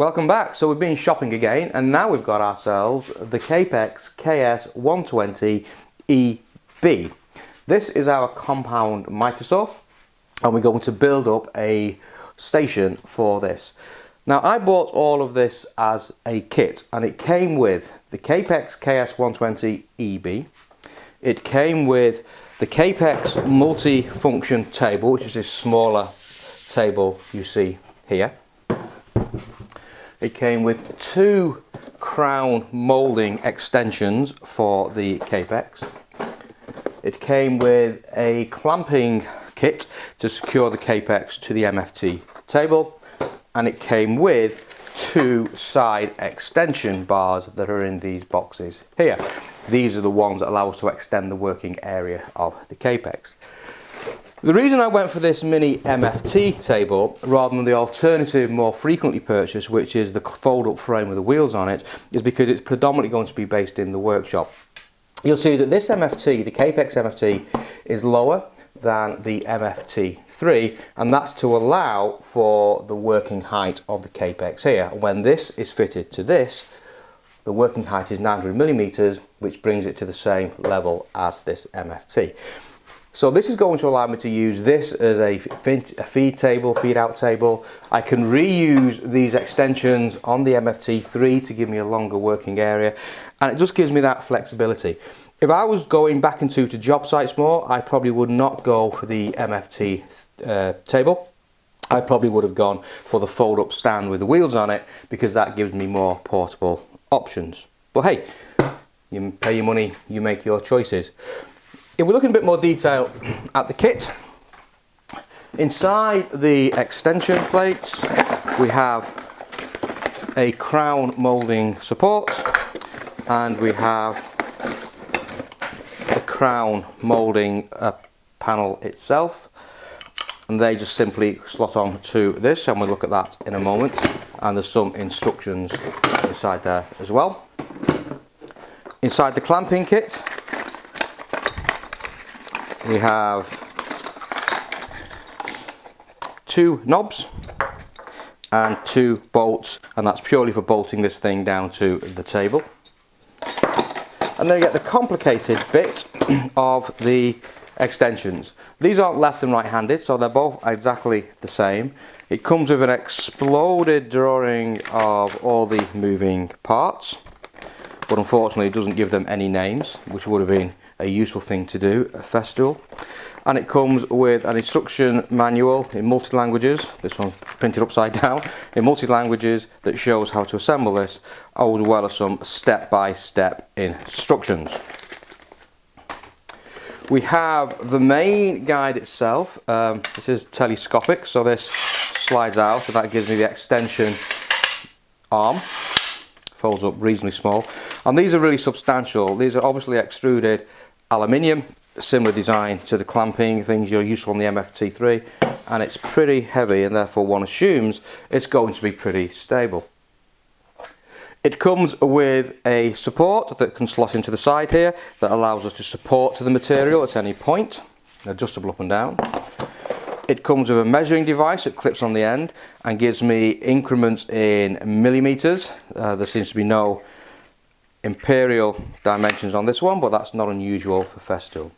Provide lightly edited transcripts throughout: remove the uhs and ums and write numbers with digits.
Welcome back. So we've been shopping again and now we've got ourselves the Kapex KS120 EB. This is our compound miter saw and we're going to build up a station for this. Now I bought all of this as a kit and it came with the Kapex KS120 EB. It came with the Kapex Multi Function Table, which is this smaller table you see here. It came with two crown moulding extensions for the Kapex. It came with a clamping kit to secure the Kapex to the MFT table, and it came with two side extension bars that are in these boxes here. These are the ones that allow us to extend the working area of the Kapex. The reason I went for this mini MFT table rather than the alternative more frequently purchased, which is the fold-up frame with the wheels on it, is because it's predominantly going to be based in the workshop. You'll see that this MFT, the Kapex MFT, is lower than the MFT3, and that's to allow for the working height of the Kapex here. When this is fitted to this, the working height is 900mm, which brings it to the same level as this MFT. So this is going to allow me to use this as a feed table, feed out table. I can reuse these extensions on the MFT3 to give me a longer working area, and it just gives me that flexibility. If I was going back into to job sites more, I probably would not go for the MFT table. I probably would have gone for the fold up stand with the wheels on it because that gives me more portable options. But hey, you pay your money, you make your choices. If we look in a bit more detail at the kit, inside the extension plates we have a crown moulding support and we have the crown moulding panel itself, and they just simply slot on to this, and we'll look at that in a moment, and there's some instructions inside there as well. Inside the clamping kit we have two knobs and two bolts, and that's purely for bolting this thing down to the table. And then you get the complicated bit of the extensions. These aren't left and right handed, so they're both exactly the same. It comes with an exploded drawing of all the moving parts, but unfortunately it doesn't give them any names, which would have been a useful thing to do at Festool. And it comes with an instruction manual in multi languages. This one's printed upside down, in multi languages, that shows how to assemble this, as well as some step-by-step instructions. We have the main guide itself. This is telescopic, so this slides out, so that gives me the extension arm. Folds up reasonably small, and these are really substantial. These are obviously extruded aluminium, similar design to the clamping things you're used to on the MFT3, and it's pretty heavy, and therefore one assumes it's going to be pretty stable. It comes with a support that can slot into the side here that allows us to support to the material at any point, adjustable up and down. It comes with a measuring device that clips on the end and gives me increments in millimeters. There seems to be no imperial dimensions on this one, but that's not unusual for Festool.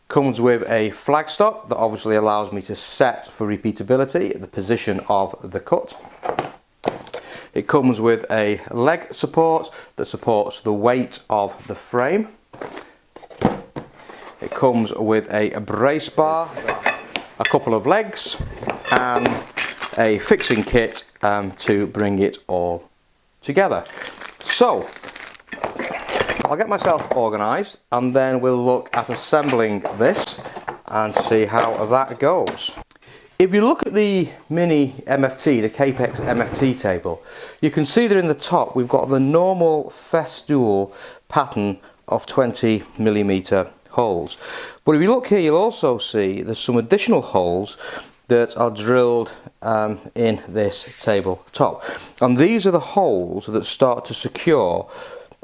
Comes with a flag stop that obviously allows me to set for repeatability the position of the cut. It comes with a leg support that supports the weight of the frame. It comes with a brace bar, a couple of legs, and a fixing kit to bring it all together. So I'll get myself organised and then we'll look at assembling this and see how that goes. If you look at the mini MFT, the Kapex MFT table, you can see that in the top we've got the normal Festool pattern of 20mm holes. But if you look here, you'll also see there's some additional holes that are drilled in this table top. And these are the holes that start to secure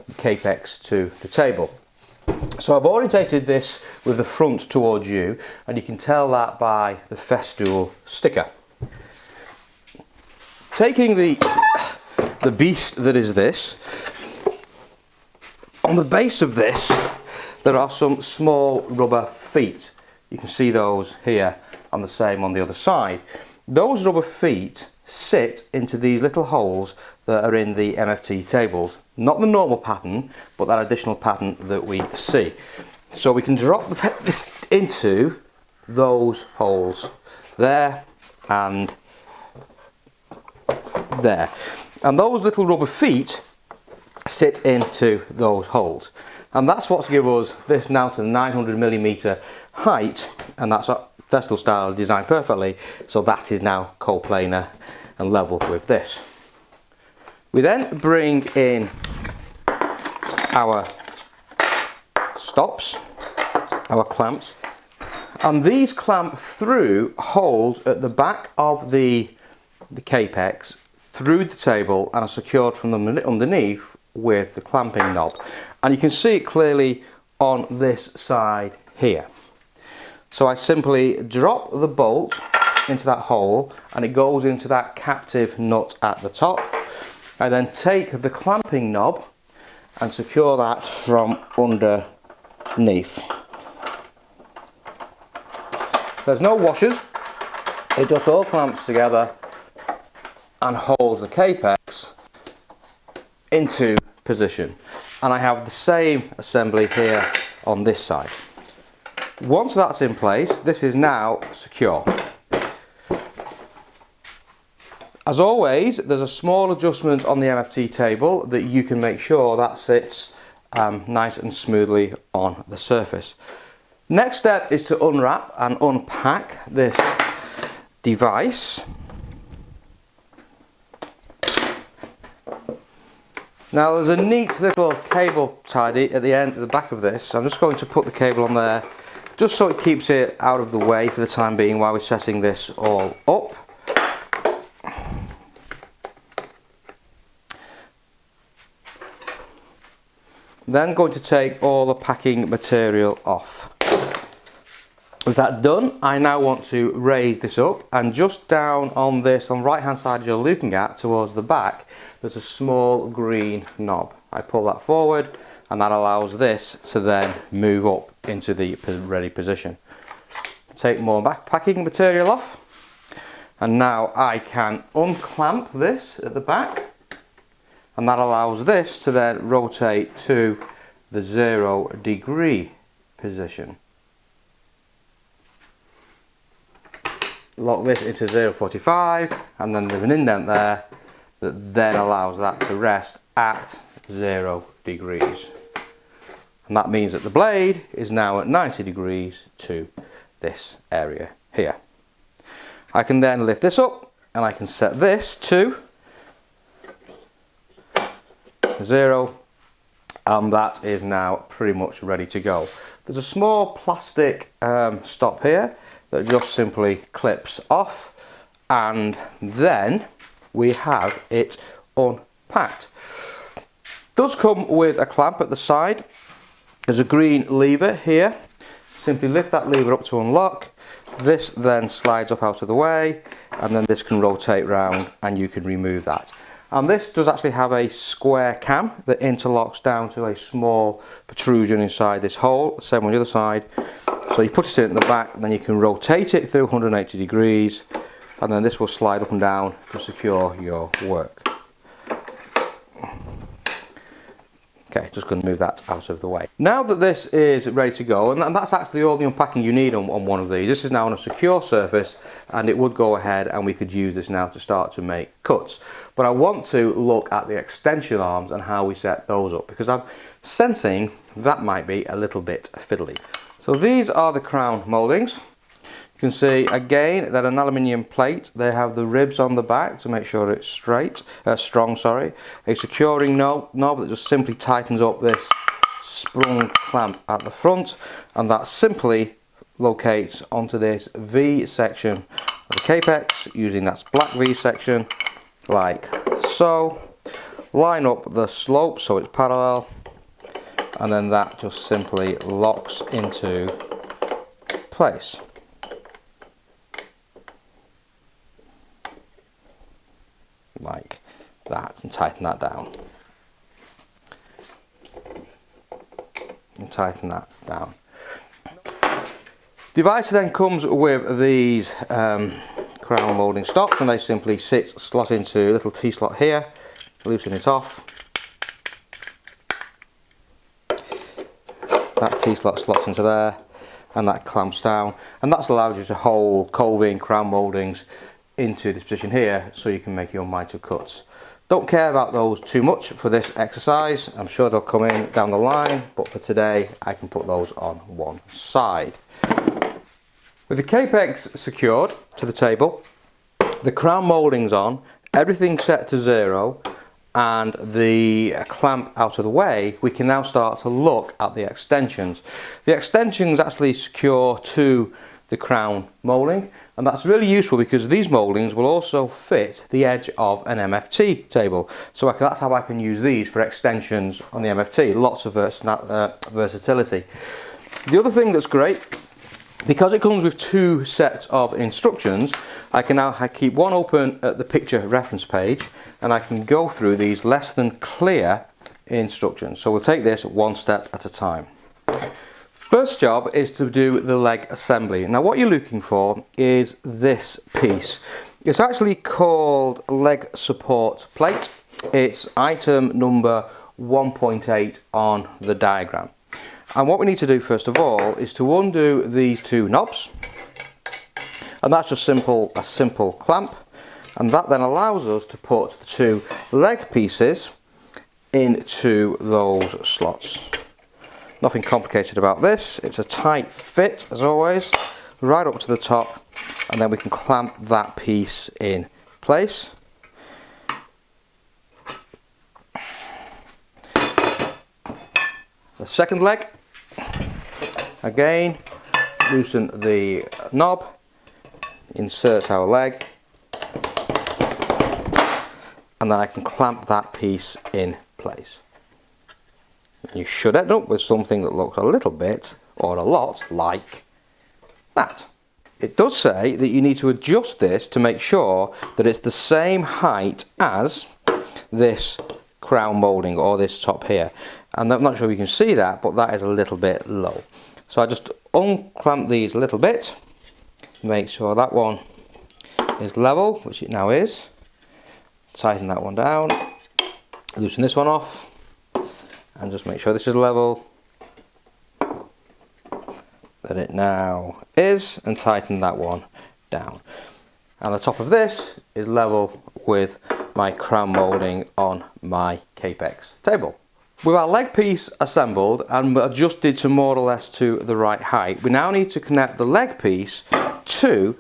the Kapex to the table. So I've orientated this with the front towards you, and you can tell that by the Festool sticker. taking the beast that is this, on the base of this there are some small rubber feet. You can see those here and the same on the other side. Those rubber feet sit into these little holes that are in the MFT tables. Not the normal pattern, but that additional pattern that we see. So we can drop this into those holes there and there. And those little rubber feet sit into those holes. And that's what's given us this now to 900mm height, and that's Festool style designed perfectly, so that is now coplanar and level with this. We then bring in our stops, our clamps, and these clamp through holes at the back of the Kapex through the table and are secured from underneath with the clamping knob. And you can see it clearly on this side here. So I simply drop the bolt into that hole and it goes into that captive nut at the top. I then take the clamping knob and secure that from underneath. There's no washers, it just all clamps together and holds the Kapex into position. And I have the same assembly here on this side. Once that's in place, this is now secure. As always, there's a small adjustment on the MFT table that you can make sure that sits nice and smoothly on the surface. Next step is to unwrap and unpack this device. Now there's a neat little cable tidy at the end, at the back of this. I'm just going to put the cable on there just so it keeps it out of the way for the time being while we're setting this all up. Then going to take all the packing material off. With that done, I now want to raise this up, and just down on this, on the right hand side as you're looking at, towards the back, there's a small green knob. I pull that forward and that allows this to then move up into the ready position. Take more packing material off, and now I can unclamp this at the back, and that allows this to then rotate to the 0 degree position. Lock this into 0.45, and then there's an indent there that then allows that to rest at 0 degrees. And that means that the blade is now at 90 degrees to this area here. I can then lift this up and I can set this to 0, and that is now pretty much ready to go. There's a small plastic stop here that just simply clips off, and then we have it unpacked. It does come with a clamp at the side. There's a green lever here. Simply lift that lever up to unlock. This then slides up out of the way, and then this can rotate round and you can remove that. And this does actually have a square cam that interlocks down to a small protrusion inside this hole, same on the other side. So you put it in at the back, and then you can rotate it through 180 degrees, and then this will slide up and down to secure your work. Okay, just going to move that out of the way. Now that this is ready to go, and that's actually all the unpacking you need on one of these. This is now on a secure surface, and it would go ahead and we could use this now to start to make cuts. But I want to look at the extension arms and how we set those up, because I'm sensing that might be a little bit fiddly. So these are the crown mouldings. You can see again that an aluminium plate. They have the ribs on the back to make sure it's strong. A securing knob that just simply tightens up this sprung clamp at the front, and that simply locates onto this V section of the Kapex using that black V section like so. Line up the slope so it's parallel, and then that just simply locks into place. and tighten that down. And tighten that down. The device then comes with these crown moulding stock, and they simply slot into a little T-slot here, loosen it off. That T-slot slots into there, and that clamps down, and that's allowed you to hold cold crown mouldings into this position here so you can make your mitre cuts. Don't care about those too much for this exercise. I'm sure they'll come in down the line, but for today I can put those on one side. With the Kapex secured to the table, the crown mouldings on, everything set to 0, and the clamp out of the way, we can now start to look at the extensions. The extensions actually secure to the crown moulding, and that's really useful because these mouldings will also fit the edge of an MFT table. So that's how I can use these for extensions on the MFT. Lots of versatility. The other thing that's great, because it comes with 2 sets of instructions, I can now keep one open at the picture reference page, and I can go through these less than clear instructions. So we'll take this one step at a time. First job is to do the leg assembly. Now what you're looking for is this piece. It's actually called leg support plate. It's item number 1.8 on the diagram. And what we need to do first of all is to undo these 2 knobs, and that's just a simple clamp, and that then allows us to put the 2 leg pieces into those slots. Nothing complicated about this. It's a tight fit as always, right up to the top, and then we can clamp that piece in place. The second leg, again, loosen the knob, insert our leg, and then I can clamp that piece in place. You should end up with something that looks a little bit or a lot like that. It does say that you need to adjust this to make sure that it's the same height as this crown moulding or this top here, and I'm not sure if you can see that, but that is a little bit low. So I just unclamp these a little bit, make sure that one is level, which it now is, tighten that one down, loosen this one off, and just make sure this is level, that it now is, and tighten that one down. And the top of this is level with my crown moulding on my Kapex table. With our leg piece assembled and adjusted to more or less to the right height, we now need to connect the leg piece to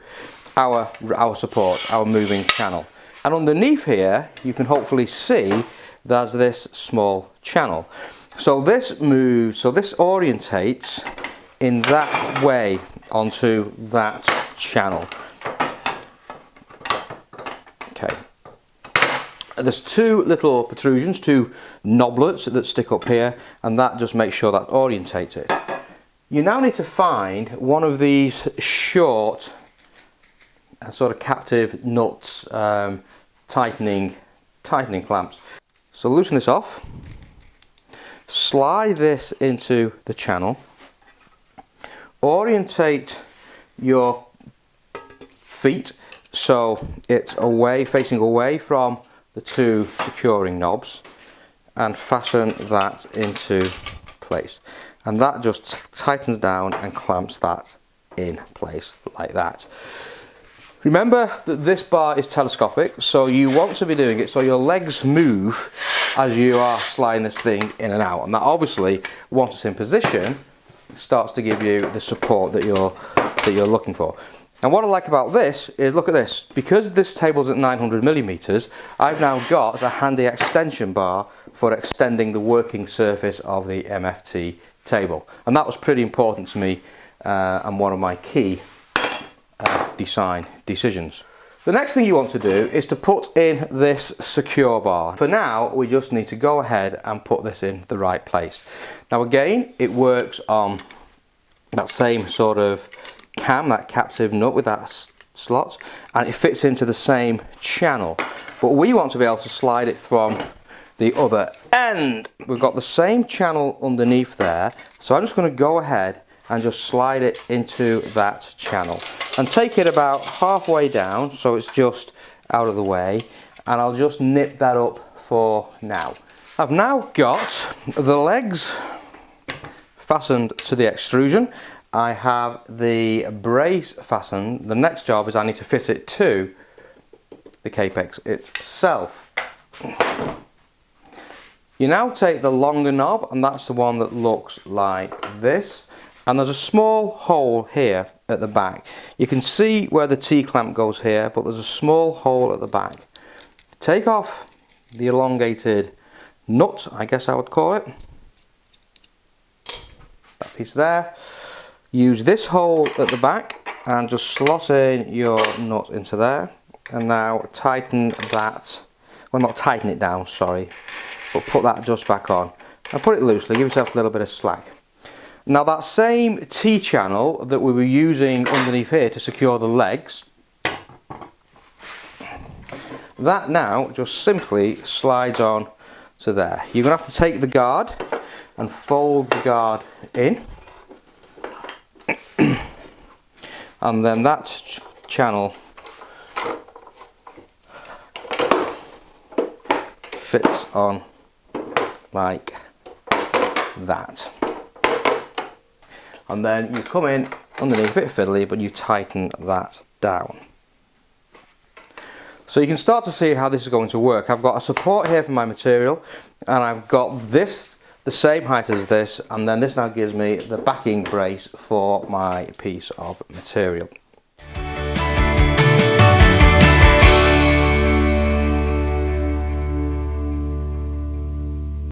our support, our moving channel. And underneath here, you can hopefully see there's this small channel. So this moves, so this orientates in that way onto that channel. Okay. There's 2 little protrusions, 2 knoblets that stick up here, and that just makes sure that orientates it. You now need to find one of these short sort of captive nuts tightening clamps. So loosen this off, slide this into the channel, orientate your feet so it's facing away from the 2 securing knobs, and fasten that into place, and that just tightens down and clamps that in place like that. Remember that this bar is telescopic, so you want to be doing it so your legs move as you are sliding this thing in and out, and that obviously, once it's in position, starts to give you the support that you're looking for. And what I like about this is, look at this, because this table's at 900mm, I've now got a handy extension bar for extending the working surface of the MFT table, and that was pretty important to me and one of my key design decisions. The next thing you want to do is to put in this secure bar. For now, we just need to go ahead and put this in the right place. Now again, it works on that same sort of cam, that captive nut with that slot, and it fits into the same channel. but we want to be able to slide it from the other end. We've got the same channel underneath there, so I'm just going to go ahead and just slide it into that channel and take it about halfway down so it's just out of the way, and I'll just nip that up for now. I've now got the legs fastened to the extrusion. I have the brace fastened. The next job is I need to fit it to the Kapex itself. You now take the longer knob, and that's the one that looks like this, and there's a small hole here at the back. You can see where the T-clamp goes here, but there's a small hole at the back. Take off the elongated nut, I guess I would call it, that piece there. Use this hole at the back and just slot in your nut into there, and now tighten that, well, not tighten it down, sorry, but put that just back on and put it loosely, give yourself a little bit of slack. Now that same T-channel that we were using underneath here to secure the legs, that now just simply slides on to there. You're going to have to take the guard and fold the guard in, and then that channel fits on like that. And then you come in underneath, a bit fiddly, but you tighten that down. So you can start to see how this is going to work. I've got a support here for my material, and I've got this the same height as this, and then this now gives me the backing brace for my piece of material.